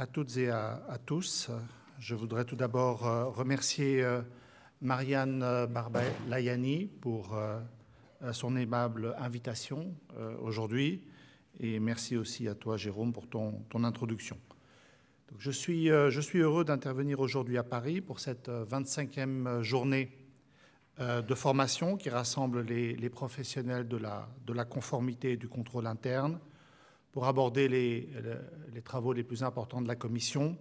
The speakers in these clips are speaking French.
à toutes et à tous. Je voudrais tout d'abord remercier Marianne Barbalayani pour son aimable invitation aujourd'hui. Et merci aussi à toi, Jérôme, pour ton introduction. Donc, je suis heureux d'intervenir aujourd'hui à Paris pour cette 25e journée de formation qui rassemble les professionnels de la conformité et du contrôle interne pour aborder les travaux les plus importants de la Commission,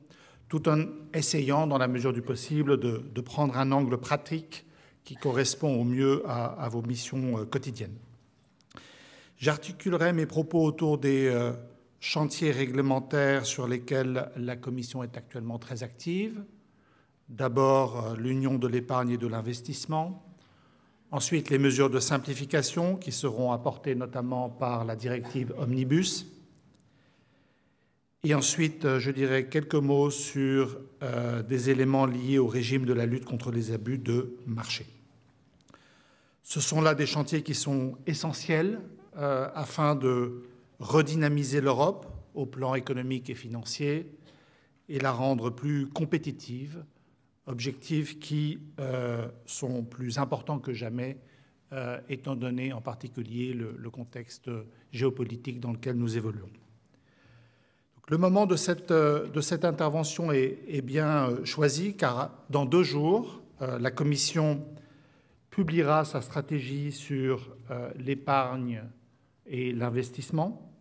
tout en essayant, dans la mesure du possible, de prendre un angle pratique qui correspond au mieux à vos missions quotidiennes. J'articulerai mes propos autour des chantiers réglementaires sur lesquels la Commission est actuellement très active. D'abord, l'Union de l'épargne et de l'investissement. Ensuite, les mesures de simplification qui seront apportées notamment par la directive Omnibus. Et ensuite, je dirai quelques mots sur des éléments liés au régime de la lutte contre les abus de marché. Ce sont là des chantiers qui sont essentiels afin de redynamiser l'Europe au plan économique et financier et la rendre plus compétitive, objectifs qui sont plus importants que jamais, étant donné en particulier le contexte géopolitique dans lequel nous évoluons. Le moment de cette intervention est bien choisi car dans 2 jours, la Commission publiera sa stratégie sur l'épargne et l'investissement.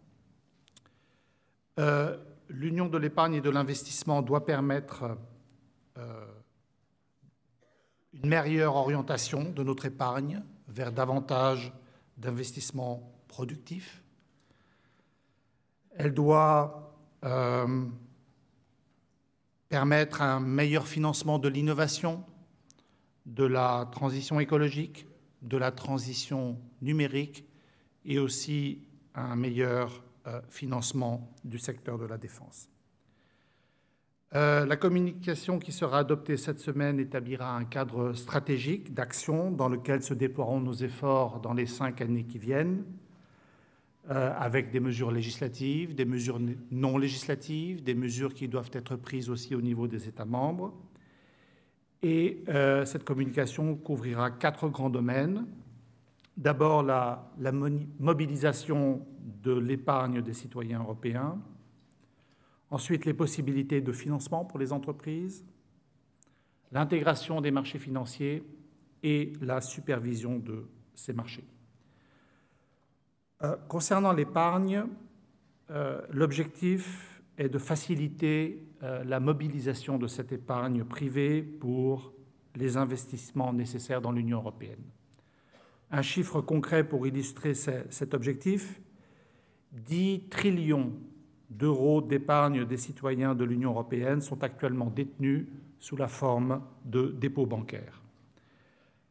L'Union de l'épargne et de l'investissement doit permettre une meilleure orientation de notre épargne vers davantage d'investissements productifs. Elle doit permettre un meilleur financement de l'innovation, de la transition écologique, de la transition numérique et aussi un meilleur financement du secteur de la défense. La communication qui sera adoptée cette semaine établira un cadre stratégique d'action dans lequel se déploieront nos efforts dans les 5 années qui viennent, avec des mesures législatives, des mesures non législatives, des mesures qui doivent être prises aussi au niveau des États membres. Et cette communication couvrira 4 grands domaines. D'abord, la mobilisation de l'épargne des citoyens européens. Ensuite, les possibilités de financement pour les entreprises, l'intégration des marchés financiers et la supervision de ces marchés. Concernant l'épargne, l'objectif est de faciliter la mobilisation de cette épargne privée pour les investissements nécessaires dans l'Union européenne. Un chiffre concret pour illustrer cet objectif, 10 trillions d'euros d'épargne des citoyens de l'Union européenne sont actuellement détenus sous la forme de dépôts bancaires.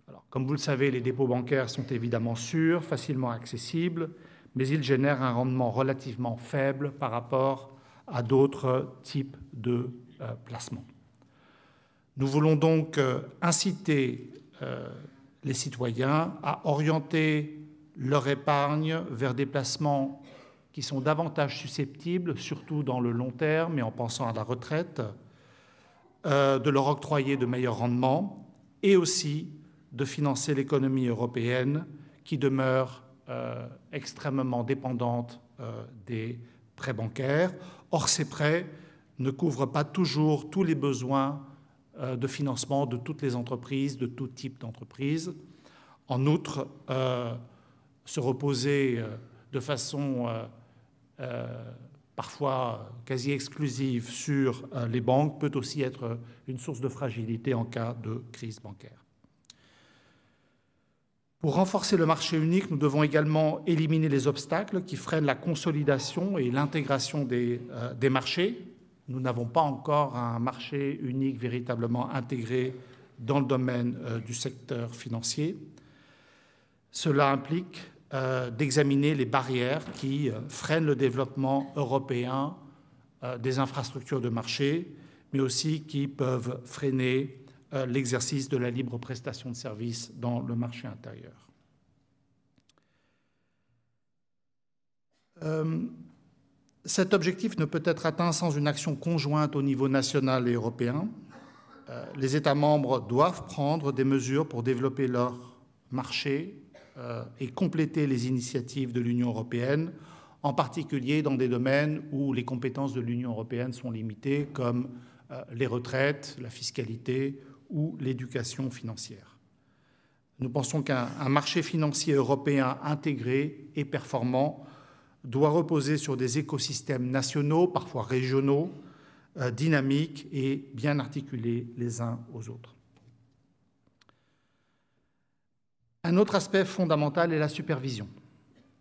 Alors, comme vous le savez, les dépôts bancaires sont évidemment sûrs, facilement accessibles, mais ils génèrent un rendement relativement faible par rapport à d'autres types de placements. Nous voulons donc inciter les citoyens à orienter leur épargne vers des placements qui sont davantage susceptibles, surtout dans le long terme et en pensant à la retraite, de leur octroyer de meilleurs rendements et aussi de financer l'économie européenne qui demeure extrêmement dépendante des prêts bancaires. Or, ces prêts ne couvrent pas toujours tous les besoins de financement de toutes les entreprises, de tout type d'entreprise. En outre, se reposer de façon parfois quasi exclusive sur les banques peut aussi être une source de fragilité en cas de crise bancaire. Pour renforcer le marché unique, nous devons également éliminer les obstacles qui freinent la consolidation et l'intégration des marchés. Nous n'avons pas encore un marché unique véritablement intégré dans le domaine du secteur financier. Cela implique d'examiner les barrières qui freinent le développement européen des infrastructures de marché, mais aussi qui peuvent freiner l'exercice de la libre prestation de services dans le marché intérieur. Cet objectif ne peut être atteint sans une action conjointe au niveau national et européen. Les États membres doivent prendre des mesures pour développer leur marché et compléter les initiatives de l'Union européenne, en particulier dans des domaines où les compétences de l'Union européenne sont limitées, comme les retraites, la fiscalité ou l'éducation financière. Nous pensons qu'un marché financier européen intégré et performant doit reposer sur des écosystèmes nationaux, parfois régionaux, dynamiques et bien articulés les uns aux autres. Un autre aspect fondamental est la supervision,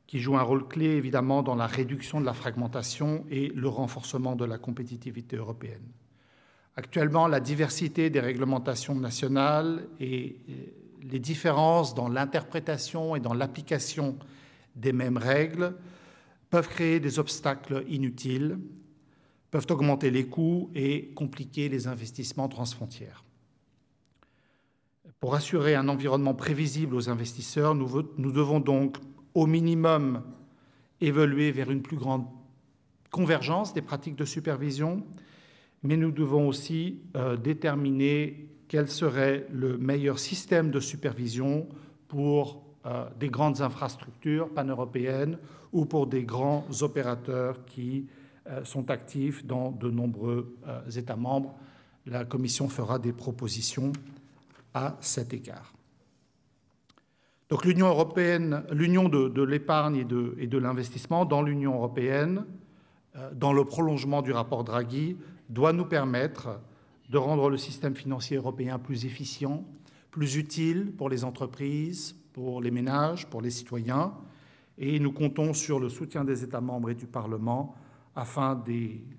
qui joue un rôle clé évidemment dans la réduction de la fragmentation et le renforcement de la compétitivité européenne. Actuellement, la diversité des réglementations nationales et les différences dans l'interprétation et dans l'application des mêmes règles peuvent créer des obstacles inutiles, peuvent augmenter les coûts et compliquer les investissements transfrontières. Pour assurer un environnement prévisible aux investisseurs, nous devons donc au minimum évoluer vers une plus grande convergence des pratiques de supervision, mais nous devons aussi déterminer quel serait le meilleur système de supervision pour des grandes infrastructures pan-européennes ou pour des grands opérateurs qui sont actifs dans de nombreux États membres. La Commission fera des propositions à cet égard. Donc l'Union européenne, l'Union de l'épargne et de l'investissement dans l'Union européenne, dans le prolongement du rapport Draghi, doit nous permettre de rendre le système financier européen plus efficient, plus utile pour les entreprises, pour les ménages, pour les citoyens, et nous comptons sur le soutien des États membres et du Parlement afin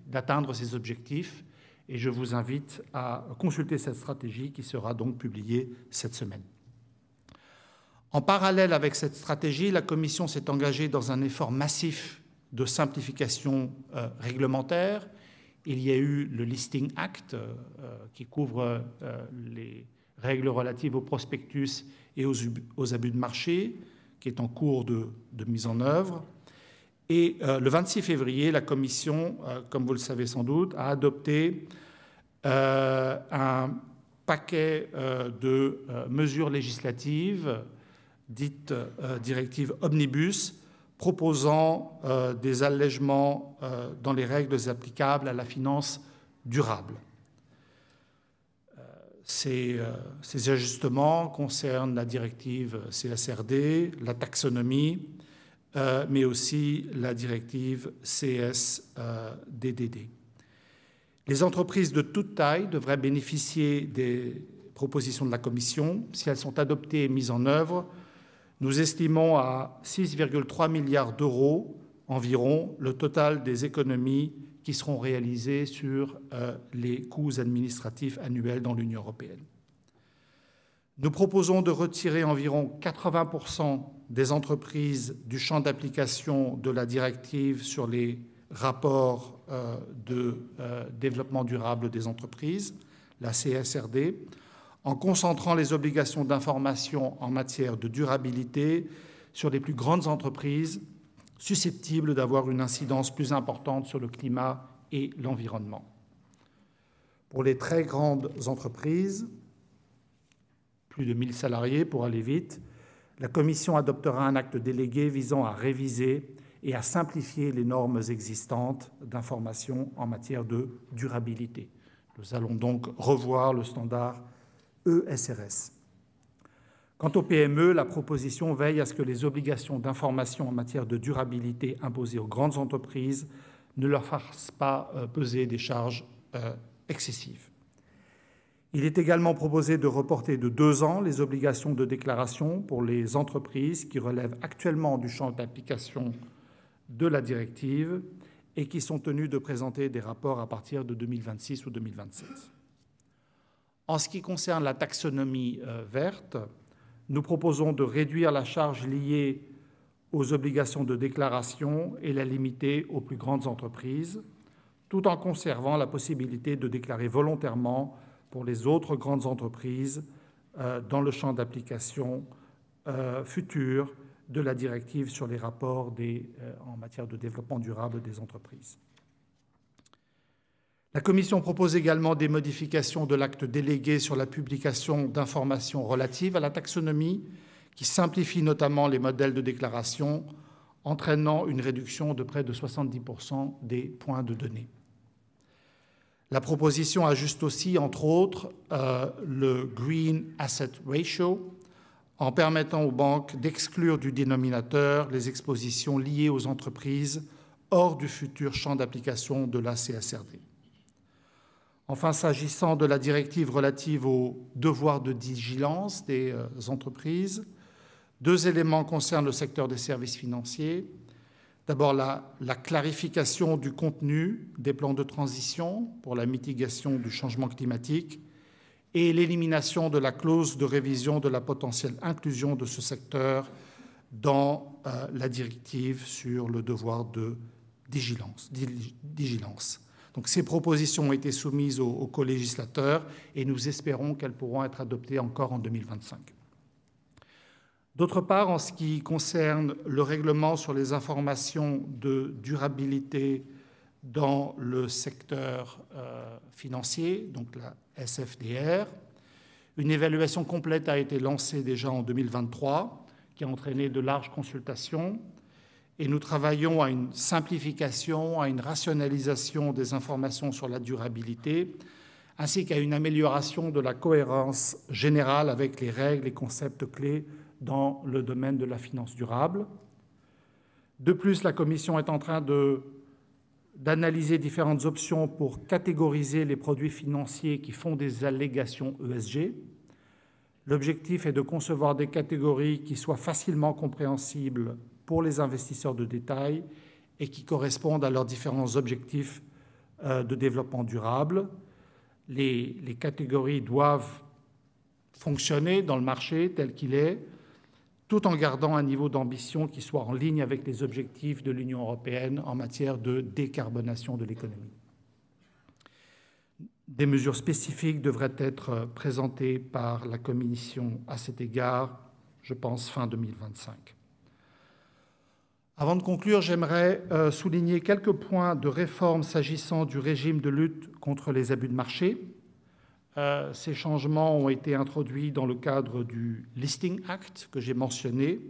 d'atteindre ces objectifs. Et je vous invite à consulter cette stratégie qui sera donc publiée cette semaine. En parallèle avec cette stratégie, la Commission s'est engagée dans un effort massif de simplification réglementaire. Il y a eu le Listing Act qui couvre les règles relatives au prospectus et aux abus de marché, qui est en cours de mise en œuvre. Et le 26 février, la Commission, comme vous le savez sans doute, a adopté un paquet de mesures législatives dites directives omnibus, proposant des allègements dans les règles applicables à la finance durable. Ces ajustements concernent la directive CSRD, la taxonomie, mais aussi la directive CSDDD. Les entreprises de toute taille devraient bénéficier des propositions de la Commission. Si elles sont adoptées et mises en œuvre, nous estimons à 6,3 milliards d'euros environ le total des économies qui seront réalisées sur les coûts administratifs annuels dans l'Union européenne. Nous proposons de retirer environ 80% des entreprises du champ d'application de la directive sur les rapports de développement durable des entreprises, la CSRD, en concentrant les obligations d'information en matière de durabilité sur les plus grandes entreprises susceptibles d'avoir une incidence plus importante sur le climat et l'environnement. Pour les très grandes entreprises, plus de 1000 salariés pour aller vite, la Commission adoptera un acte délégué visant à réviser et à simplifier les normes existantes d'information en matière de durabilité. Nous allons donc revoir le standard ESRS. Quant aux PME, la proposition veille à ce que les obligations d'information en matière de durabilité imposées aux grandes entreprises ne leur fassent pas peser des charges excessives. Il est également proposé de reporter de 2 ans les obligations de déclaration pour les entreprises qui relèvent actuellement du champ d'application de la directive et qui sont tenues de présenter des rapports à partir de 2026 ou 2027. En ce qui concerne la taxonomie verte, nous proposons de réduire la charge liée aux obligations de déclaration et la limiter aux plus grandes entreprises, tout en conservant la possibilité de déclarer volontairement pour les autres grandes entreprises dans le champ d'application futur de la directive sur les rapports en matière de développement durable des entreprises. La Commission propose également des modifications de l'acte délégué sur la publication d'informations relatives à la taxonomie, qui simplifient notamment les modèles de déclaration, entraînant une réduction de près de 70% des points de données. La proposition ajuste aussi, entre autres, le Green Asset Ratio, en permettant aux banques d'exclure du dénominateur les expositions liées aux entreprises hors du futur champ d'application de la CSRD. Enfin, s'agissant de la directive relative au devoir de vigilance des entreprises, 2 éléments concernent le secteur des services financiers. D'abord, la clarification du contenu des plans de transition pour la mitigation du changement climatique et l'élimination de la clause de révision de la potentielle inclusion de ce secteur dans la directive sur le devoir de vigilance. Donc, ces propositions ont été soumises aux co-législateurs et nous espérons qu'elles pourront être adoptées encore en 2025. D'autre part, en ce qui concerne le règlement sur les informations de durabilité dans le secteur financier, donc la SFDR, une évaluation complète a été lancée déjà en 2023, qui a entraîné de larges consultations, et nous travaillons à une simplification, à une rationalisation des informations sur la durabilité, ainsi qu'à une amélioration de la cohérence générale avec les règles et concepts clés dans le domaine de la finance durable. De plus, la Commission est en train d'analyser différentes options pour catégoriser les produits financiers qui font des allégations ESG. L'objectif est de concevoir des catégories qui soient facilement compréhensibles pour les investisseurs de détail et qui correspondent à leurs différents objectifs de développement durable. Les catégories doivent fonctionner dans le marché tel qu'il est, tout en gardant un niveau d'ambition qui soit en ligne avec les objectifs de l'Union européenne en matière de décarbonation de l'économie. Des mesures spécifiques devraient être présentées par la Commission à cet égard, je pense, fin 2025. Avant de conclure, j'aimerais souligner quelques points de réforme s'agissant du régime de lutte contre les abus de marché. Ces changements ont été introduits dans le cadre du Listing Act que j'ai mentionné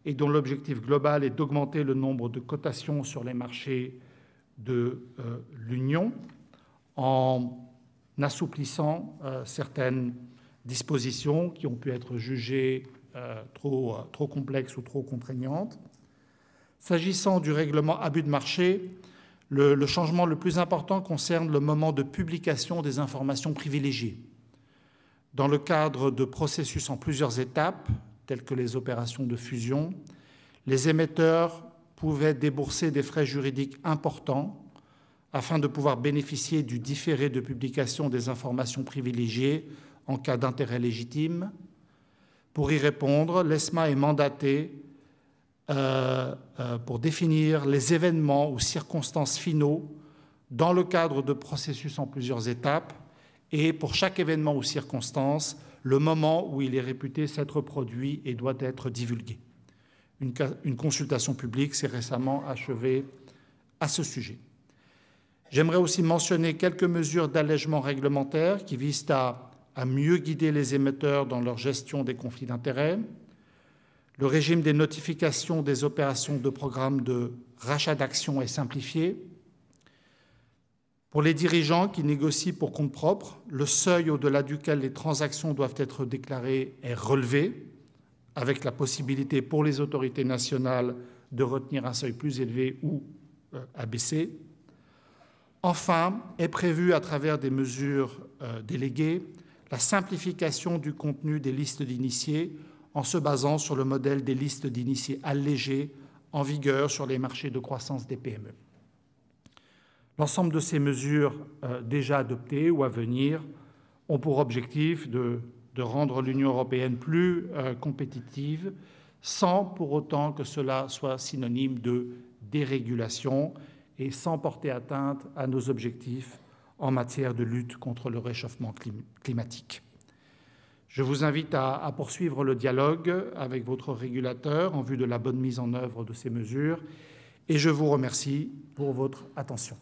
et dont l'objectif global est d'augmenter le nombre de cotations sur les marchés de l'Union en assouplissant certaines dispositions qui ont pu être jugées trop complexes ou trop contraignantes. S'agissant du règlement abus de marché, le changement le plus important concerne le moment de publication des informations privilégiées. Dans le cadre de processus en plusieurs étapes, telles que les opérations de fusion, les émetteurs pouvaient débourser des frais juridiques importants afin de pouvoir bénéficier du différé de publication des informations privilégiées en cas d'intérêt légitime. Pour y répondre, l'ESMA est mandatée pour définir les événements ou circonstances finaux dans le cadre de processus en plusieurs étapes et pour chaque événement ou circonstance, le moment où il est réputé s'être produit et doit être divulgué. Une consultation publique s'est récemment achevée à ce sujet. J'aimerais aussi mentionner quelques mesures d'allègement réglementaire qui visent à mieux guider les émetteurs dans leur gestion des conflits d'intérêts. Le régime des notifications des opérations de programme de rachat d'actions est simplifié. Pour les dirigeants qui négocient pour compte propre, le seuil au-delà duquel les transactions doivent être déclarées est relevé, avec la possibilité pour les autorités nationales de retenir un seuil plus élevé ou abaissé. Enfin, est prévue à travers des mesures déléguées la simplification du contenu des listes d'initiés en se basant sur le modèle des listes d'initiés allégées en vigueur sur les marchés de croissance des PME. L'ensemble de ces mesures déjà adoptées ou à venir ont pour objectif de rendre l'Union européenne plus compétitive sans pour autant que cela soit synonyme de dérégulation et sans porter atteinte à nos objectifs en matière de lutte contre le réchauffement climatique. Je vous invite à poursuivre le dialogue avec votre régulateur en vue de la bonne mise en œuvre de ces mesures et je vous remercie pour votre attention.